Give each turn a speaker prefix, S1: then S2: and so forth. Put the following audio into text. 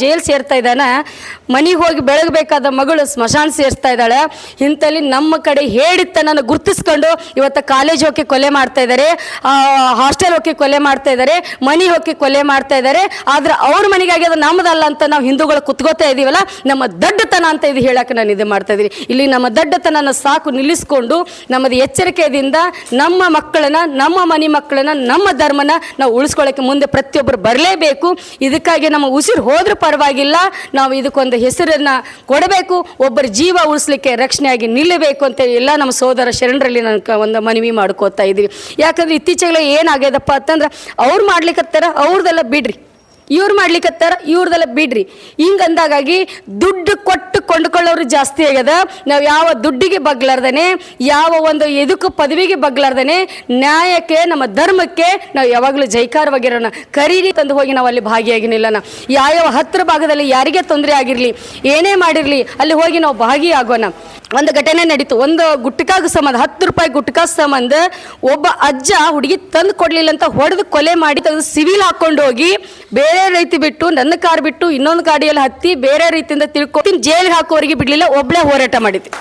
S1: Jail ಸೇರ್ತಾ ಇದ್ದಾನೆ, ಮನೆಗೆ ಹೋಗಿ ಬೆಳಗಬೇಕಾದ ಮಗಳು ಸ್ಮಶಾನ ಸೇರಿಸ್ತಾ ಇದ್ದಾಳೆ. ಇಂಥಲ್ಲಿ ನಮ್ಮ ಕಡೆ ಹೇಳಿತ್ತನನ್ನು ಗುರ್ತಿಸ್ಕೊಂಡು ಇವತ್ತು ಕಾಲೇಜ್ ಹೋಗಿ ಕೊಲೆ ಮಾಡ್ತಾ ಇದ್ದಾರೆ, ಹಾಸ್ಟೆಲ್ ಹೋಗಿ ಕೊಲೆ ಮಾಡ್ತಾ ಇದ್ದಾರೆ, ಮನೆ ಹೋಗಿ ಕೊಲೆ ಮಾಡ್ತಾ ಇದ್ದಾರೆ. ಆದ್ರೆ ಅವ್ರ ಮನೆಗಾಗಿ ಅದು ನಮ್ಮದಲ್ಲ ಅಂತ ನಾವು ಹಿಂದೂಗಳು ಕುತ್ಕೋತಾ ಇದೀವಲ್ಲ, ನಮ್ಮ ದಡ್ಡತನ ಅಂತ ಇದು ಹೇಳಕ್ಕೆ ನಾನು ಇದು ಮಾಡ್ತಾ ಇದ್ದೀನಿ. ಇಲ್ಲಿ ನಮ್ಮ ದಡ್ಡತನ ಸಾಕು ನಿಲ್ಲಿಸ್ಕೊಂಡು ನಮ್ಮದು ಎಚ್ಚರಿಕೆಯಿಂದ ನಮ್ಮ ಮಕ್ಕಳನ್ನ, ನಮ್ಮ ಮನೆ ಮಕ್ಕಳನ್ನ, ನಮ್ಮ ಧರ್ಮನ ನಾವು ಉಳಿಸ್ಕೊಳ್ಳೋಕೆ ಮುಂದೆ ಪ್ರತಿಯೊಬ್ಬರು ಬರಲೇಬೇಕು. ಇದಕ್ಕಾಗಿ ನಮ್ಮ ಉಸಿರು ಹೋದ್ರೂ ಪರವಾಗಿಲ್ಲ, ನಾವು ಇದಕ್ಕೊಂದು ಹೆಸರನ್ನ ಕೊಡಬೇಕು, ಒಬ್ಬರ ಜೀವ ಉಳಿಸ್ಲಿಕ್ಕೆ ರಕ್ಷಣೆಯಾಗಿ ನಿಲ್ಲಬೇಕು ಅಂತ ಎಲ್ಲ ನಮ್ಮ ಸೋದರ ಶರಣರಲ್ಲಿ ನಾನು ಒಂದು ಮನವಿ ಮಾಡ್ಕೋತಾ ಇದ್ದೀವಿ. ಯಾಕಂದ್ರೆ ಇತ್ತೀಚೆಗೆ ಏನಾಗ್ಯದಪ್ಪ ಅಂತಂದ್ರೆ ಅವ್ರು ಮಾಡ್ಲಿಕ್ಕತ್ತಾರ, ಅವ್ರದೆಲ್ಲ ಬಿಡ್ರಿ, ಇವ್ರು ಮಾಡ್ಲಿಕ್ಕತ್ತಾರ, ಇವ್ರದೆಲ್ಲ ಬಿಡ್ರಿ. ಹಿಂಗಂದಾಗಾಗಿ ದುಡ್ಡು ಕೊಟ್ಟು ಕೊಂಡುಕೊಳ್ಳೋರು ಜಾಸ್ತಿ ಆಗ್ಯದ. ನಾವು ಯಾವ ದುಡ್ಡಿಗೆ ಬಗ್ಲಾರ್ದೇನೆ, ಯಾವ ಒಂದು ಎದಕ್ಕೂ ಪದವಿಗೆ ಬಗ್ಲಾರ್ದೇನೆ, ನ್ಯಾಯಕ್ಕೆ, ನಮ್ಮ ಧರ್ಮಕ್ಕೆ ನಾವು ಯಾವಾಗಲೂ ಜೈಕಾರವಾಗಿರೋಣ. ಕರೀರಿ ತಂದು ಹೋಗಿ ನಾವು ಅಲ್ಲಿ ಭಾಗಿಯಾಗಿ ನಿಲ್ಲೋಣ. ಯಾವ ಹತ್ತಿರ ಭಾಗದಲ್ಲಿ ಯಾರಿಗೆ ತೊಂದರೆ ಆಗಿರಲಿ, ಏನೇ ಮಾಡಿರಲಿ, ಅಲ್ಲಿ ಹೋಗಿ ನಾವು ಭಾಗಿಯಾಗೋಣ. ಒಂದು ಘಟನೆ ನಡೀತು. ಒಂದು ಗುಟ್ಕಾಗ ಸಂಬಂಧ, 10 ರೂಪಾಯಿ ಗುಟ್ಕಾ ಸಂಬಂಧ ಒಬ್ಬ ಅಜ್ಜ ಹುಡುಗಿ ತಂದು ಕೊಡಲಿಲ್ಲ ಅಂತ ಹೊಡೆದು ಕೊಲೆ ಮಾಡಿ ತೆಗೆದು ಸಿವಿಲ್ ಹಾಕೊಂಡು ಹೋಗಿ ಬೇರೆ ರೀತಿ ಬಿಟ್ಟು, ನನ್ನ ಕಾರ್ ಬಿಟ್ಟು ಇನ್ನೊಂದು ಗಾಡಿಯಲ್ಲಿ ಹತ್ತಿ ಬೇರೆ ರೀತಿಯಿಂದ ತಿಳ್ಕೊಂಡು ಜೈಲಿಗೆ ಹಾಕೋರಿಗೆ ಬಿಡಲಿಲ್ಲ, ಒಬ್ಬಳೇ ಹೋರಾಟ ಮಾಡಿದ್ವಿ.